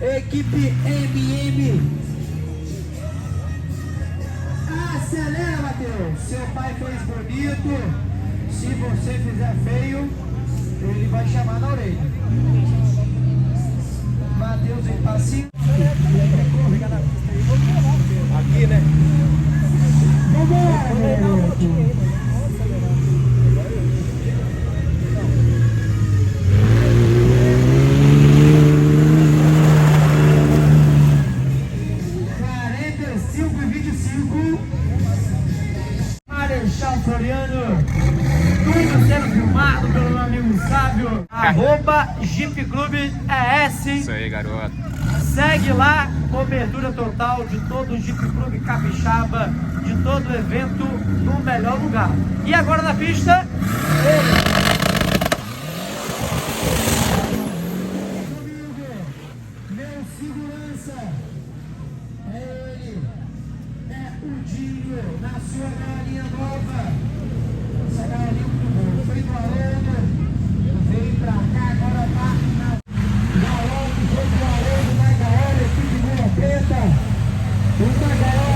Equipe MM. Acelera, Matheus. Seu pai fez bonito. Se você fizer feio, ele vai chamar na orelha. Matheus em passinho. Aqui, né? Vambora, Marechal Floriano, tudo sendo filmado pelo meu amigo Sábio, @Jeep Clube ES. Isso aí, garoto. Segue lá, cobertura total de todo o Jeep Clube Capixaba, de todo o evento no melhor lugar. E agora na pista, ele. Meu segurança, é ele, é o Dinho, na sua galinha nova. Essa galinha muito boa, foi do Haroldo, veio pra cá, agora tá na galão que foi do Haroldo, na galera, equipe Mula Preta, uma galera,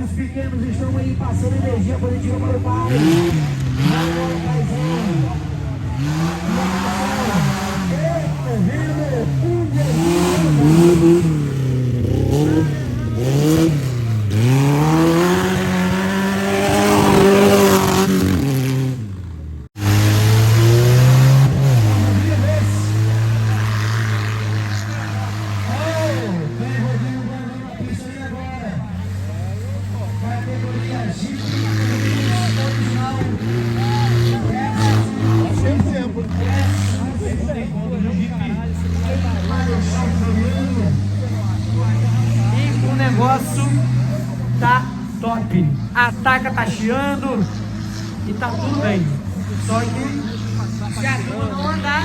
os pequenos estão aí passando energia positiva para o pai. E o negócio tá top. A taca tá chiando e tá tudo bem. Só que se a turma não andar,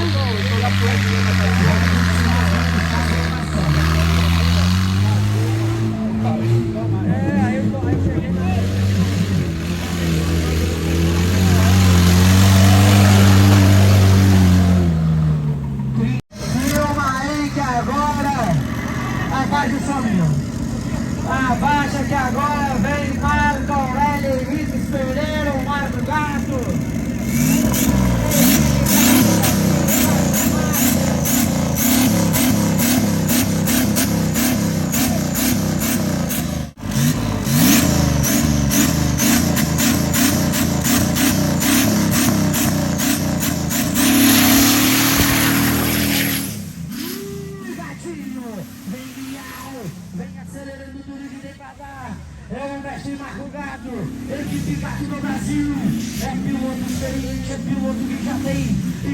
Equipe Gato no Brasil. É piloto experiente, é piloto que já tem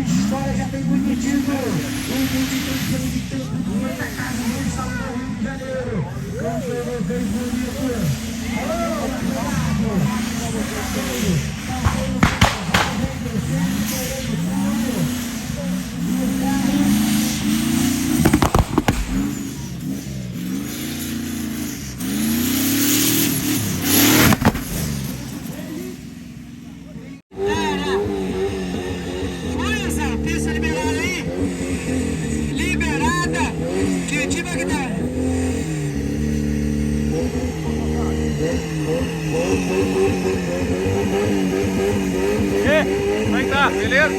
história, já tem muito título. O muito campeão de tempo do ano da casa do Estado do Rio de Janeiro. Campeão bem bonito. Alô, Eduardo. Como é que tá? Beleza?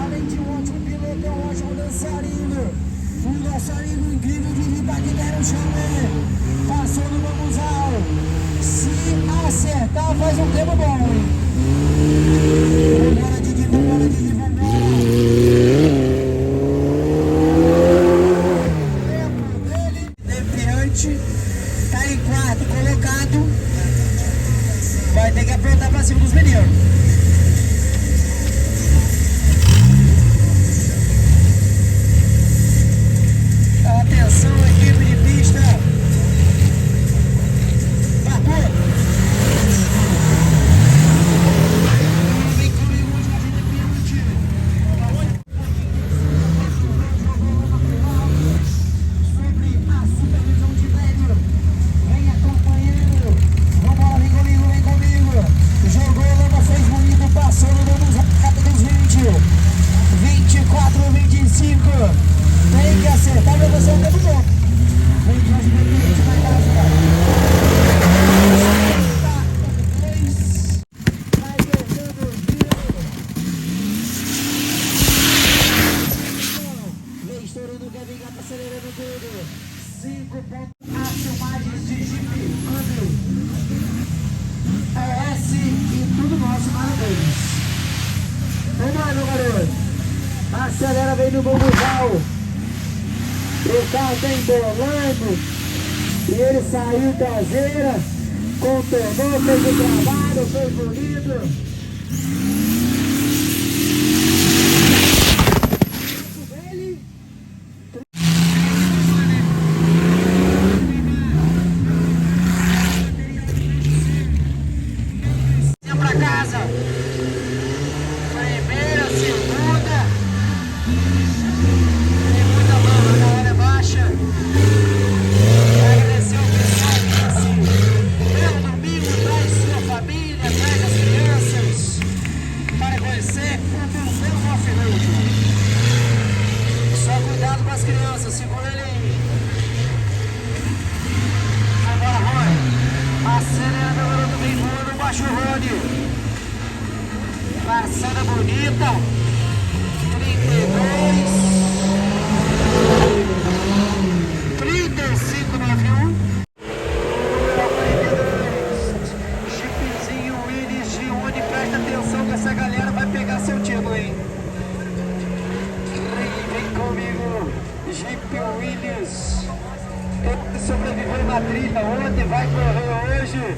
Além de um ótimo piloto, é um ótimo dançarino. Um dançarino incrível de Ribagné no Chalé. Passou no Bambuzal. Se acertar, faz um tempo bom, hein? Vambora, Didi, vambora, Didi, vambora. Tempo dele. Defiante. Tá em quarto colocado. Vai ter que aprontar pra cima dos meninos. Atenção, equipe de pista. Parkour. Vem comigo, Jardim de Piante. Sobre a supervisão de médio. Vem acompanhando. Vambora, vem comigo, vem comigo. Jogou, leva, fez bonito, passou no vamos rápido dos 20. 24, 25. Tem que acertar pra você o tempo bom. Vem Jorge Benedito na casa. Vai perdendo o giro. Vem estourando o Kevin Gato, acelerando tudo. 5 pontos. As filmagens de Jeep, câmbio, ES e tudo nosso, parabéns. Vamos lá, meu garoto. Acelera, vem no Bambuzal. O carro tá embolando e ele saiu traseira, contornou, fez o trabalho, fez bonito. Pra casa. Primeira, segunda. Tem muita lama, a hora é baixa. Agradecer o pessoal que assim, pelo domingo, traz sua família, traz as crianças para conhecer o Museu Off-Road. Só cuidado com as crianças, segura ele aí. Agora, Roy, acelerando agora do bem no baixo road. Passada bonita. 3591. Jeepzinho Willis de onde presta atenção que essa galera vai pegar seu título, hein? Vem comigo, Jeep Willis. Ele sobreviveu na trilha ontem, vai correr hoje.